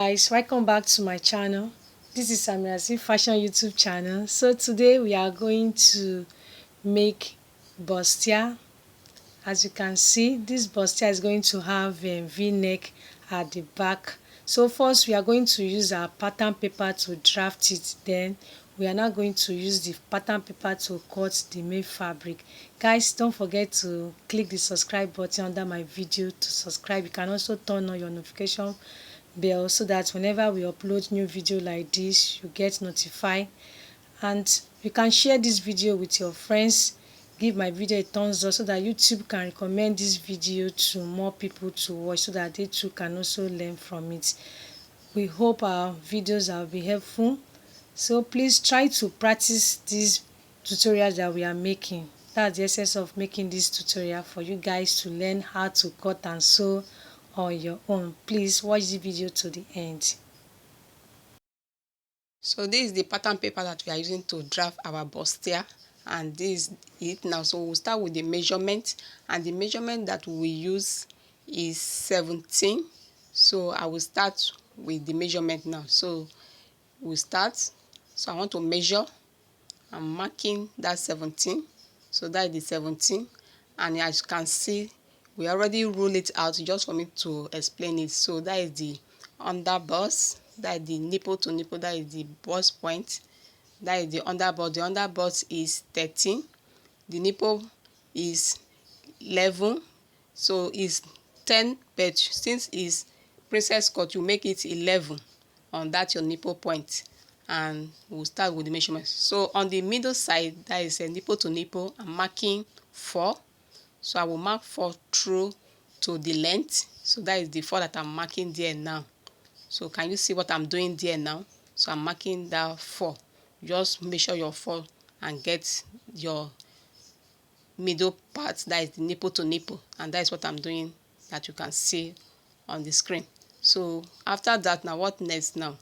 Guys, welcome back to my channel. This is Samirasi Fashion YouTube channel. So today we are going to make bustier. As you can see, this bustier is going to have a V-neck at the back. So first we are going to use our pattern paper to draft it. Then we are now going to use the pattern paper to cut the main fabric. Guys, don't forget to click the subscribe button under my video to subscribe. You can also turn on your notification bell so that whenever we upload new video like this, you get notified. And you can share this video with your friends. Give my video a thumbs up so that YouTube can recommend this video to more people to watch so that they too can also learn from it. We hope our videos will be helpful. So please try to practice these tutorials that we are making. That's the essence of making this tutorial, for you guys to learn how to cut and sew on your own. Please watch the video to the end. So this is the pattern paper that we are using to draft our bustier, and this is it now. So we'll start with the measurement, and the measurement that we use is 17. So I will start with the measurement now. So we'll start. So I want to measure. I'm marking that 17. So that is the 17, and as you can see, we already rule it out just for me to explain it. So that is the under bust, that is the nipple to nipple, that is the bust point, that is the under bust. The under bust is 13, the nipple is 11, so it's 10, but since it's princess cut, you make it 11 on that your nipple point. And we'll start with the measurement. So on the middle side, that is a nipple to nipple, I'm marking 4. So I will mark 4 through to the length. So that is the 4 that I'm marking there now. So can you see what I'm doing there now? So I'm marking that 4. Just measure your 4 and get your middle part, that is the nipple to nipple, and that is what I'm doing, that you can see on the screen. So after that, now what next? Now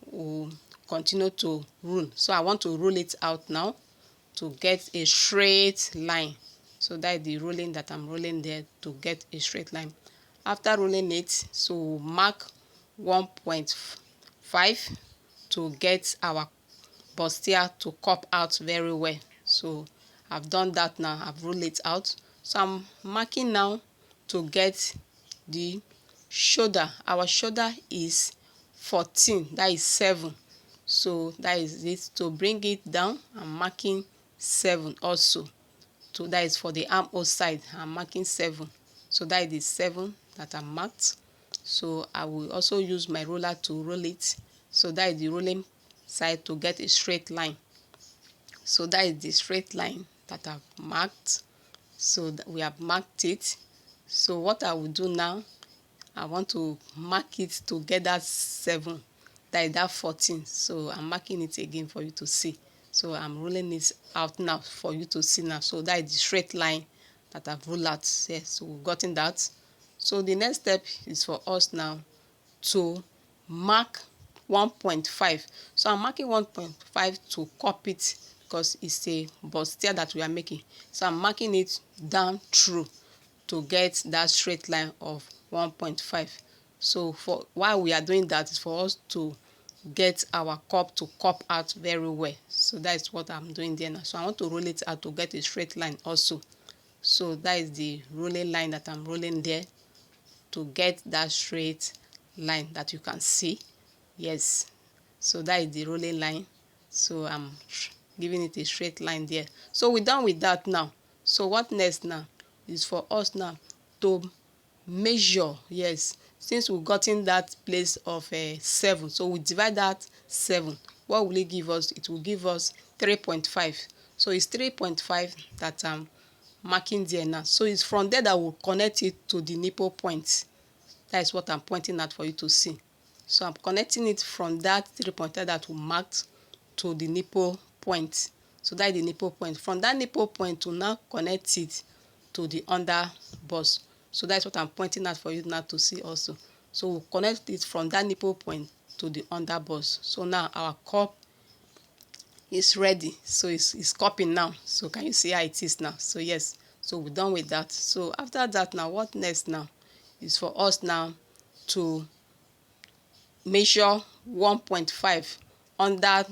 we'll continue to rule. So I want to rule it out now to get a straight line. So that is the ruling that I'm ruling there, to get a straight line. After ruling it, so mark 1.5 to get our bustier to cup out very well. So I've done that now, I've ruled it out. So I'm marking now to get the shoulder. Our shoulder is 14, that is 7. So that is it. To bring it down, I'm marking 7 also. So that is for the armhole side, I'm marking 7. So that is the 7 that I marked. So I will also use my ruler to roll it. So that is the rolling side to get a straight line. So that is the straight line that I've marked. So that we have marked it. So what I will do now, I want to mark it to get that 7, that is that 14. So I'm marking it again for you to see. So I'm rolling it out now for you to see now. So that is the straight line that I've ruled out. Yes, so we've gotten that. So the next step is for us now to mark 1.5. So I'm marking 1.5 to cup it, because it's a bustier that we are making. So I'm marking it down through to get that straight line of 1.5. So for while we are doing that, is for us to get our cup to cup out very well. So that is what I'm doing there now. So I want to roll it out to get a straight line also. So that is the rolling line that I'm rolling there to get that straight line that you can see. Yes, so that is the rolling line. So I'm giving it a straight line there. So we're done with that now. So what next now is for us now to measure. Yes, since we've gotten that place of 7, so we divide that 7. What will it give us? It will give us 3.5. So it's 3.5 that I'm marking there now. So it's from there that we'll connect it to the nipple point. That is what I'm pointing at for you to see. So I'm connecting it from that 3.5 that we marked to the nipple point. So that is the nipple point. From that nipple point to now connect it to the under bust. So that's what I'm pointing at for you now to see also. So we'll connect it from that nipple point to the under bust. So now our cup is ready. So it's cupping now. So can you see how it is now? So yes, so we're done with that. So after that, now what next now is for us now to measure 1.5 under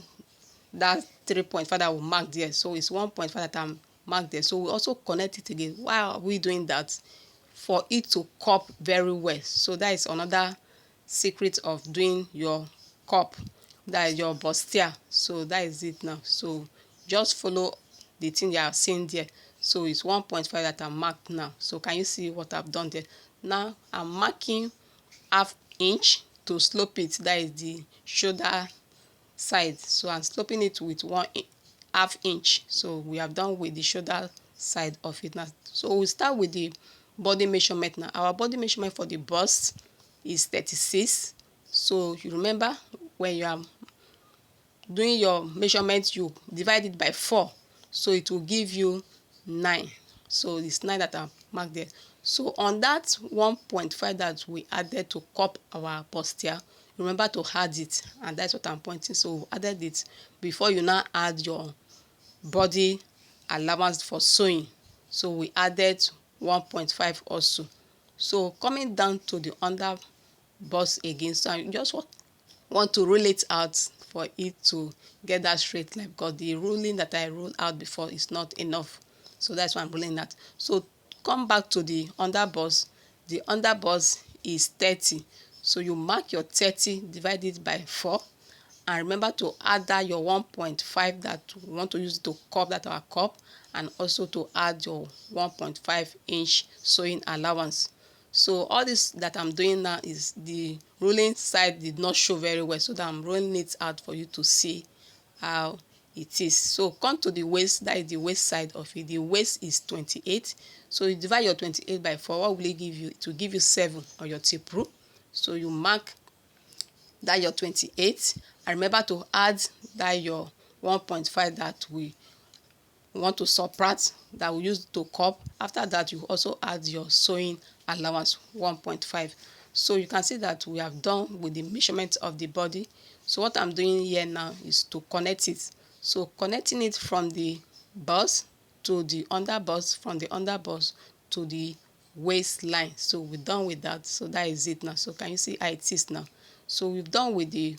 that 3.5 that we mark there. So it's 1.5 that I'm marked there. So we also connect it again. Why are we doing that? For it to cup very well. So that is another secret of doing your cup, that is your bustier. So that is it now. So just follow the thing you are seeing there. So it's 1.5 that I'm marked now. So can you see what I've done there? Now I'm marking half inch to slope it. That is the shoulder side. So I'm sloping it with half inch. So we have done with the shoulder side of it now. So we start with the body measurement now. Our body measurement for the bust is 36. So you remember, when you are doing your measurement, you divide it by 4, so it will give you 9. So it's 9 that are marked there. So on that 1.5 that we added to cup our bustier, remember to add it, and that's what I'm pointing. So we added it before you now add your body allowance for sewing. So we added 1.5 also. So coming down to the under bust again, so I just want to roll it out for it to get that straight line, because the ruling that I rolled out before is not enough. So that's why I'm rolling that. So come back to the under bust. The under bust is 30. So you mark your 30, divide it by 4, and remember to add that your 1.5 that we want to use to cup that our cup, and also to add your 1.5 inch sewing allowance. So all this that I'm doing now is the rolling side did not show very well, so that I'm rolling it out for you to see how it is. So come to the waist. That is the waist side of it. The waist is 28. So you divide your 28 by 4. What will it give you? It will give you 7 on your tip rule. So you mark that your 28, and remember to add that your 1.5 that we want to subtract, that we use to cup. After that, you also add your sewing allowance 1.5. So you can see that we have done with the measurement of the body. So what I'm doing here now is to connect it. So connecting it from the bust to the under bust, from the under bust to the waistline. So we're done with that. So that is it now. So can you see how it is now? So we've done with the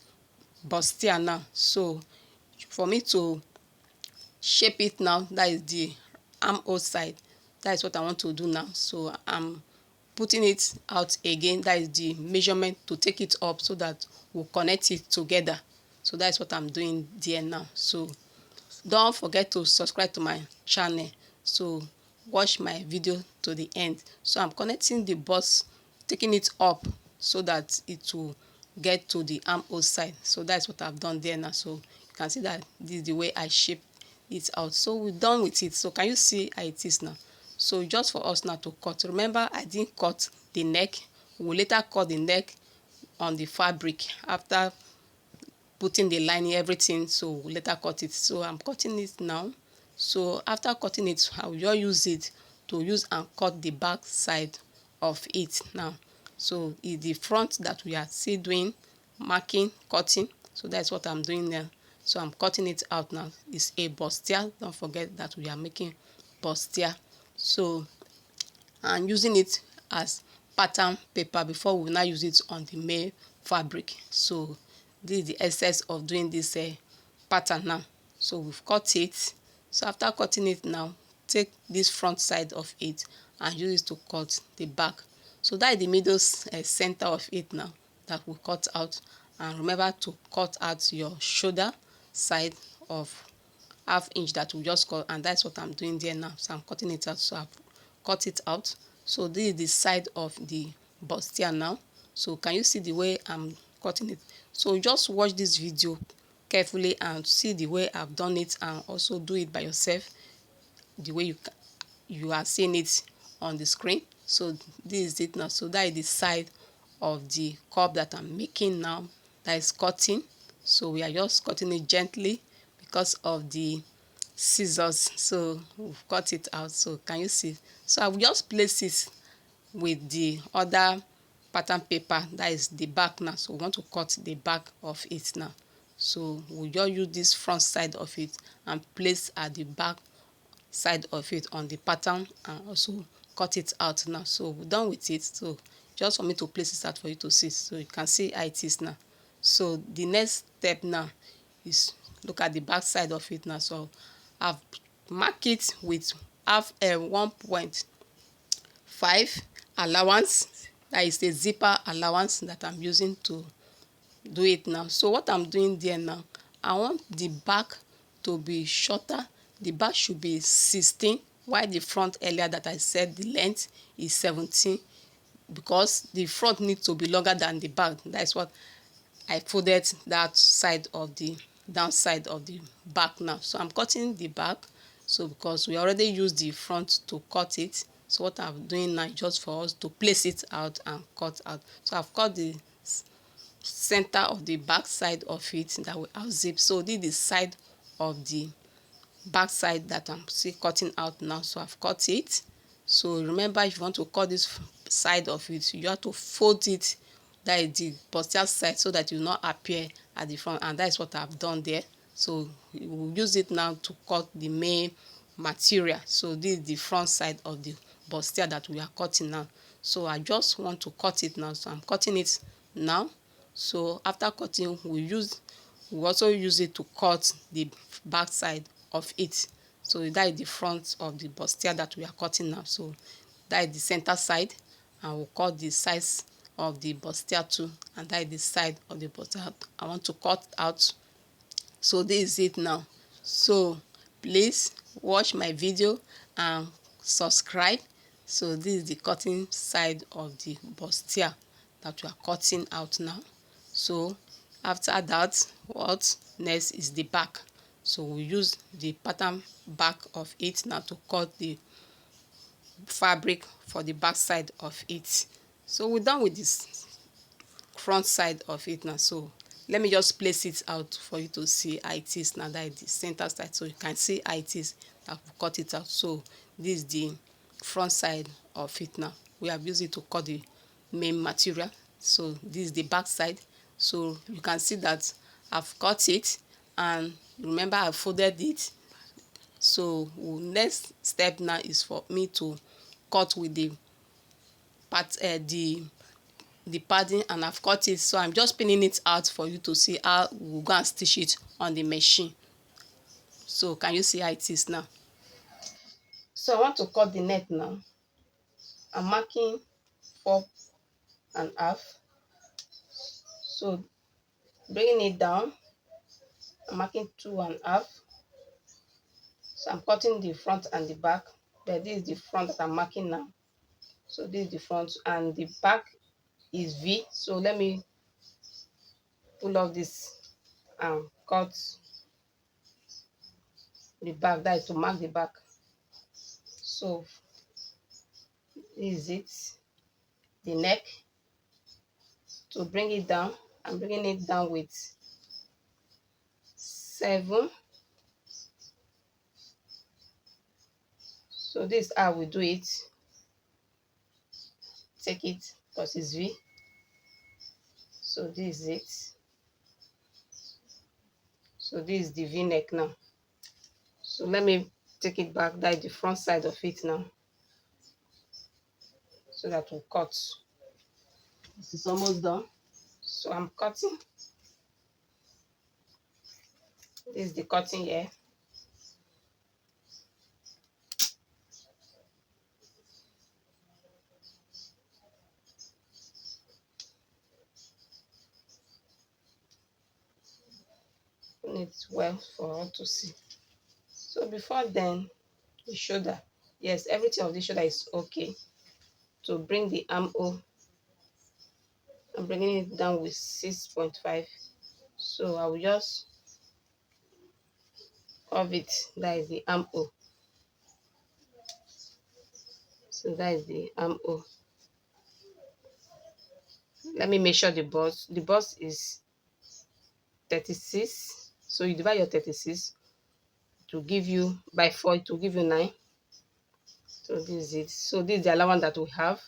bustier now. So for me to shape it now, that is the armhole side. That is what I want to do now. So I'm putting it out again. That is the measurement to take it up, so that we'll connect it together. So that's what I'm doing there now. So don't forget to subscribe to my channel. So watch my video to the end. So I'm connecting the bust, taking it up so that it will get to the armhole side. So that's what I've done there now. So you can see that this is the way I shape it out. So we're done with it. So can you see how it is now? So just for us now to cut. Remember, I didn't cut the neck. We'll later cut the neck on the fabric after putting the lining, everything. So we'll later cut it. So I'm cutting it now. So after cutting it, I will just use it to use and cut the back side of it now. So it's the front that we are still doing marking, cutting. So that's what I'm doing now. So I'm cutting it out now. It's a bustier. Don't forget that we are making bustier. So I'm using it as pattern paper before we now use it on the main fabric. So this is the essence of doing this pattern now. So we've cut it. So after cutting it now, take this front side of it and use it to cut the back. So that is the middle center of it now that we cut out. And remember to cut out your shoulder side of half inch that we just cut, and that's what I'm doing there now. So I'm cutting it out. So I've cut it out. So this is the side of the bustier now. So can you see the way I'm cutting it? So just watch this video carefully and see the way I've done it, and also do it by yourself the way you are seeing it on the screen. So this is it now. So that is the side of the cup that I'm making now, that is cutting. So we are just cutting it gently because of the scissors. So we've cut it out. So can you see? So I will just place it with the other pattern paper, that is the back now. So we want to cut the back of it now. So we'll just use this front side of it and place at the back side of it on the pattern, and also cut it out now. So we're done with it. So just for me to place it out for you to see, so you can see how it is now. So the next step now is look at the back side of it now. So I've marked it with half 1.5 allowance. That is the zipper allowance that I'm using to do it now. So what I'm doing there now, I want the back to be shorter. The back should be 16, while the front, earlier that I said the length is 17, because the front needs to be longer than the back. That's what I folded that side of the downside of the back now. So I'm cutting the back. So because we already used the front to cut it, so what I'm doing now is just for us to place it out and cut out. So I've cut the center of the back side of it that will zip. So this is the side of the back side that I'm still cutting out now. So I've cut it. So remember, if you want to cut this side of it, you have to fold it, that is the bustier side, so that it will not appear at the front, and that is what I've done there. So we will use it now to cut the main material. So this is the front side of the bustier that we are cutting now. So I just want to cut it now, so I'm cutting it now. So after cutting, we also use it to cut the back side of it. So that is the front of the bustier that we are cutting now. So that is the center side, and we'll cut the sides of the bustier too, and that is the side of the bustier I want to cut out. So this is it now. So please watch my video and subscribe. So this is the cutting side of the bustier that we are cutting out now. So after that, what next is the back. So we use the pattern back of it now to cut the fabric for the back side of it. So we're done with this front side of it now. So let me just place it out for you to see how it is now. That is the center side, so you can see how it is that we cut it out. So this is the front side of it now. We have used it to cut the main material. So this is the back side. So you can see that I've cut it, and remember I folded it. So next step now is for me to cut with the padding, and I've cut it. So I'm just pinning it out for you to see how we'll go and stitch it on the machine. So can you see how it is now? So I want to cut the neck now. I'm marking 4.5. So bringing it down, I'm marking 2.5. So I'm cutting the front and the back, but this is the front that I'm marking now. So this is the front, and the back is V. So let me pull off this and cut the back. That is to mark the back. So this is it, the neck. To bring it down, I'm bringing it down with 7. So this is how we do it. Take it because it's V. So this is it. So this is the V neck now. So let me take it back. That is the front side of it now, so that we'll cut. This is almost done. So I'm cutting. This is the cutting here. Put it well for all to see. So before then, the shoulder. Yes, everything of the shoulder is okay. To bring the armhole, I'm bringing it down with 6.5. So I will just curve it. That is the armhole. So that is the armhole. Let me measure the bust. The bust is 36. So you divide your 36 to give you by 4, to give you 9. So this is it. So this is the allowance that we have.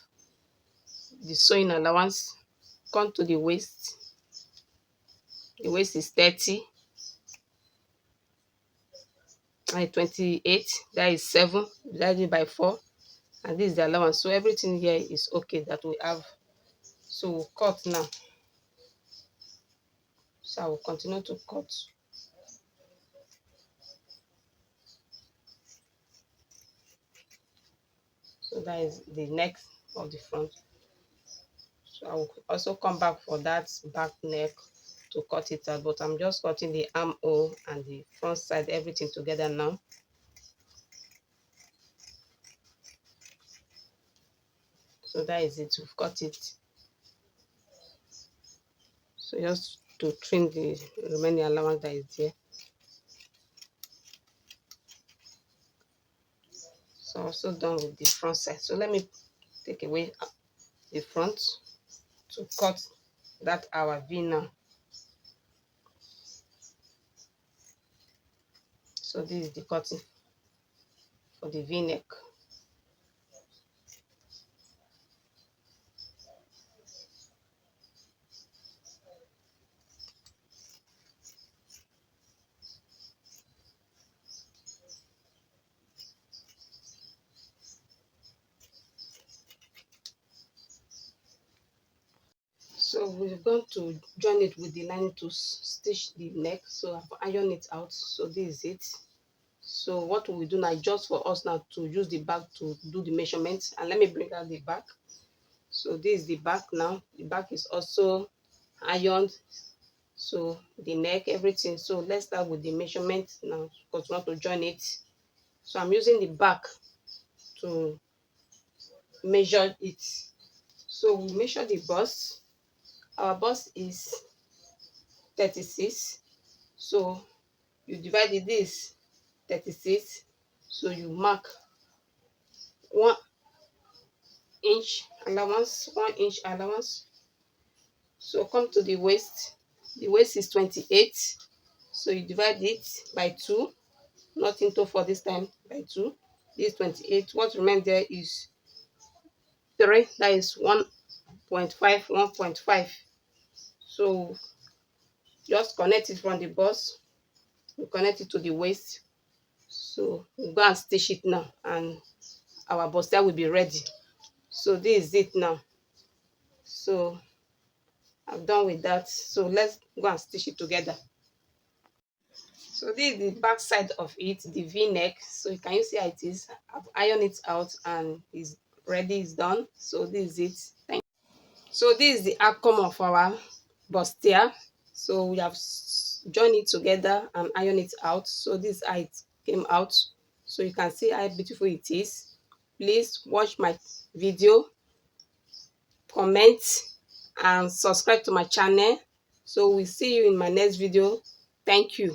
The sewing allowance. Come to the waist. The waist is 30. And 28. That is 7 divided by 4. And this is the allowance. So everything here is okay that we have. So we'll cut now. So I will continue to cut. So that is the neck of the front. So I will also come back for that back neck to cut it out, but I'm just cutting the armhole and the front side, everything together now. So that is it, we've cut it. So just to trim the remaining allowance that is there. So also done with the front side. So let me take away the front to cut that our V now. So this is the cutting for the V neck. So we're going to join it with the line to stitch the neck. So I've ironed it out. So this is it. So what we do now, just for us now to use the back to do the measurements. And let me bring out the back. So this is the back now. The back is also ironed. So the neck, everything. So let's start with the measurement now because we want to join it. So I'm using the back to measure it. So we measure the bust. Our bust is 36. So you divide this 36. So you mark 1 inch allowance, 1 inch allowance. So come to the waist. The waist is 28. So you divide it by 2, not into 4 this time, by 2. This is 28. What remains there is 3. That is 1.5, 1.5. So just connect it from the bust. You connect it to the waist. So we'll go and stitch it now, and our bustier will be ready. So this is it now. So I'm done with that. So let's go and stitch it together. So this is the back side of it, the V-neck. So can you see how it is? I've ironed it out and it's ready, it's done. So this is it. Thank you. So this is the outcome of our bustier. So we have joined it together and ironed it out. So this is how it came out. So you can see how beautiful it is. Please watch my video, comment, and subscribe to my channel. So we'll see you in my next video. Thank you.